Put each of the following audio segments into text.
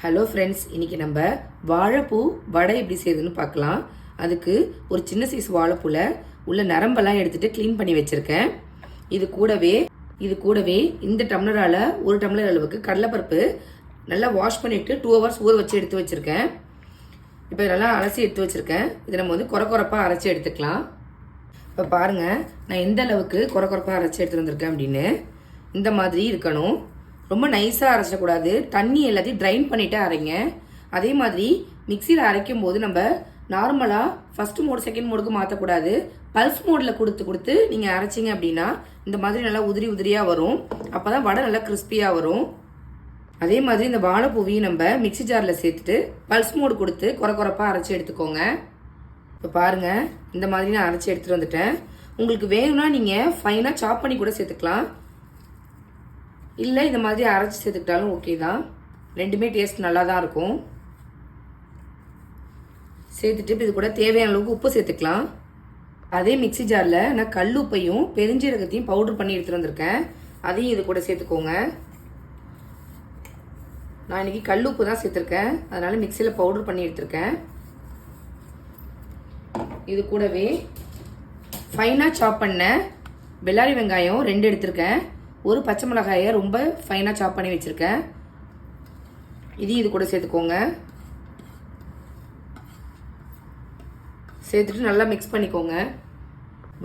Hello friends, இன்றைக்கி நம்ம வாழைப்பூ வடை எப்படி செய்யுதுன்னு பார்க்கலாம். அதுக்கு ஒரு சின்ன சைஸ் வாழைப்பூவில் உள்ள நரம்பெல்லாம் எடுத்துகிட்டு க்ளீன் பண்ணி வச்சுருக்கேன். இது கூடவே இந்த டம்ளரால் ஒரு டம்ளர் அளவுக்கு கடலைப்பருப்பு நல்லா வாஷ் பண்ணிவிட்டு 2 hours ஊற வச்சு எடுத்து வச்சுருக்கேன். இப்போ நல்லா அலசி எடுத்து வச்சுருக்கேன். இதை நம்ம குறப்பாக அரைச்சி எடுத்துக்கலாம். இப்போ பாருங்கள், நான் எந்த அளவுக்கு குறப்பாக அரைச்சி எடுத்துகிட்டு வந்திருக்கேன் அப்படின்னு. இந்த மாதிரி இருக்கணும். ரொம்ப நைஸாக அரைச்சக்கூடாது. தண்ணி எல்லாத்தையும் ட்ரைன் பண்ணிவிட்டு அரைங்க. அதே மாதிரி மிக்சியில் அரைக்கும் போது நம்ம நார்மலாக ஃபஸ்ட்டு மோடு செகண்ட் மோடுக்கு மாற்றக்கூடாது. பல்ஸ் மோடில் கொடுத்து நீங்கள் அரைச்சிங்க அப்படின்னா இந்த மாதிரி நல்லா உதிரியாக வரும். அப்போ தான் வடை நல்லா கிறிஸ்பியாக வரும். அதே மாதிரி இந்த வாழைப்பூவையும் நம்ம மிக்சி ஜாரில் சேர்த்துட்டு பல்ஸ் மோடு கொடுத்து குறப்பாக அரைச்சி எடுத்துக்கோங்க. இப்போ பாருங்கள், இந்த மாதிரி நான் அரைச்சி எடுத்துகிட்டு வந்துட்டேன். உங்களுக்கு வேணும்னா நீங்கள் ஃபைனாக சாப் பண்ணி கூட சேர்த்துக்கலாம். இல்லை இந்த மாதிரி அரைச்சி சேர்த்துக்கிட்டாலும் ஓகே தான். ரெண்டுமே டேஸ்ட் நல்லா தான் இருக்கும். சேர்த்துட்டு இது கூட தேவையான அளவுக்கு உப்பு சேர்த்துக்கலாம். அதே மிக்சி ஜாரில் நான் கல் உப்பையும் பெருஞ்சீரகத்தையும் பவுடர் பண்ணி எடுத்துகிட்டு வந்திருக்கேன். அதையும் இது கூட சேர்த்துக்கோங்க. நான் இன்றைக்கி கல் உப்பு தான் சேர்த்துருக்கேன், அதனால் மிக்சியில் பவுடர் பண்ணி எடுத்துருக்கேன். இது கூடவே ஃபைனாக சாப் பண்ண பெல்லாரி வெங்காயம் 2 எடுத்திருக்கேன். ஒரு பச்சை மிளகாயை ரொம்ப ஃபைனாக சாப் பண்ணி வச்சுருக்கேன். இது கூட சேர்த்துக்கோங்க. சேர்த்துட்டு நல்லா மிக்ஸ் பண்ணிக்கோங்க.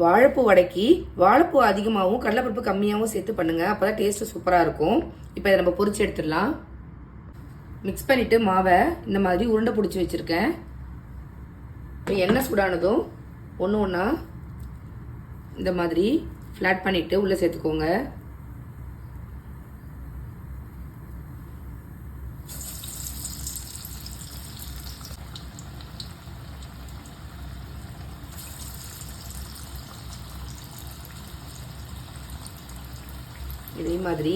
வாழைப்பூ வடைக்கு வாழைப்பூ அதிகமாகவும் கடலைப்பருப்பு கம்மியாகவும் சேர்த்து பண்ணுங்கள். அப்போ தான் டேஸ்ட்டு சூப்பராக இருக்கும். இப்போ இதை நம்ம பொரிச்சு எடுத்துடலாம். மிக்ஸ் பண்ணிவிட்டு மாவை இந்த மாதிரி உருண்டை பிடிச்சி வச்சுருக்கேன். இப்போ எண்ணெய் சூடானதும் ஒன்று ஒன்றா இந்த மாதிரி ஃப்ளாட் பண்ணிவிட்டு உள்ளே சேர்த்துக்கோங்க. இதே மாதிரி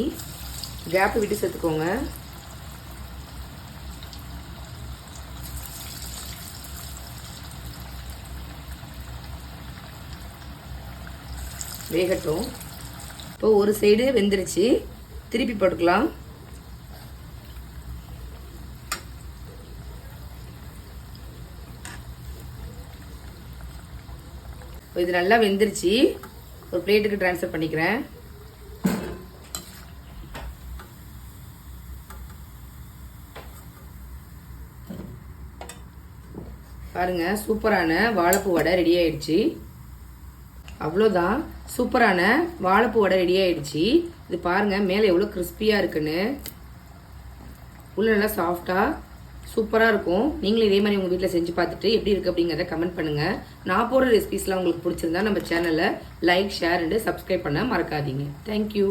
கேப் விட்டு சேர்த்துக்கோங்க. வேகட்டும். இப்போ ஒரு சைடு வெந்துருச்சு, திருப்பி போட்டுக்கலாம். இது நல்லா வெந்துருச்சு. ஒரு பிளேட்டுக்கு ட்ரான்ஸ்ஃபர் பண்ணிக்கிறேன். பாருங்க, சூப்பரான வாழைப்பூ வடை ரெடி ஆயிடுச்சு. அவ்வளோதான், சூப்பரான வாழைப்பூ வடை ரெடி ஆயிடுச்சு. இது பாருங்க, மேலே எவ்வளோ கிறிஸ்பியாக இருக்குன்னு. உள்ள நல்லா சாஃப்டாக சூப்பராக இருக்கும். நீங்களும் இதே மாதிரி உங்கள் வீட்டில் செஞ்சு பார்த்துட்டு எப்படி இருக்குது அப்படிங்கிறத கமெண்ட் பண்ணுங்கள். நான் போடுற ரெசிபிஸ்லாம் உங்களுக்கு பிடிச்சிருந்தா நம்ம சேனலை லைக், ஷேர் அண்ட் சப்ஸ்கிரைப் பண்ண மறக்காதீங்க. தேங்க்யூ.